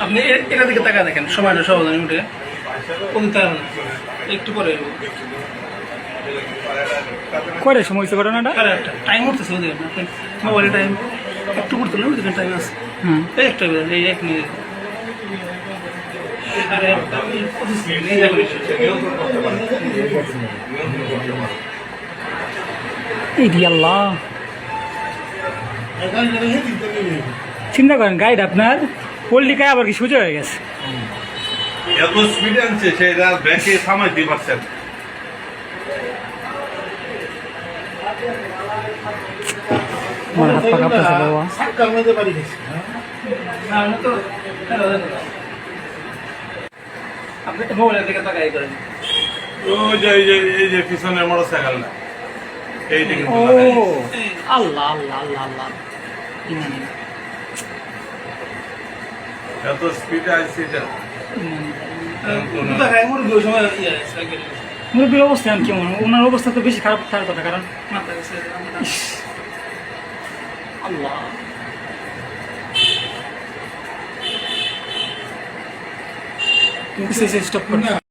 আপনি এটা দিকে তাকা দেখেন, সময়টা সাবধানে উঠে কোন তার একটু পরে করে সময় হচ্ছে ঘটনাটা। টাইম উঠতেছে ওদের আপনি মোবাইলে টাইম একটু করতে না ওদের টাইম আছে। এই একটা এই 1 মিনিট আল্লাহ, চিন্তা করেন গাইড আপনার পল্লিকায় আবার কি সোজা হয়ে গেছে। এত স্পিড আনছে সেটা ব্যাকে থামাইতে পারছেন। আমার হাত পা কাঁপতেছে বাবা। আপনি মোবাইলের দিকে তাকাই করেন। ওই যে পিছনের মোটরসাইকেল না, এইটা কিন্তু ও লাগাই। আল্লাহ আল্লাহ আল্লাহ আল্লাহ, এত স্পিড আসছে এটা। তাকাই মুরগি ওই সময় মুরব্বীর অবস্থা এখন কেমন? ওনার অবস্থা তো বেশি খারাপ থাকার কথা, কারণ মাথা গেছে আল্লাহ স্টপ করুন।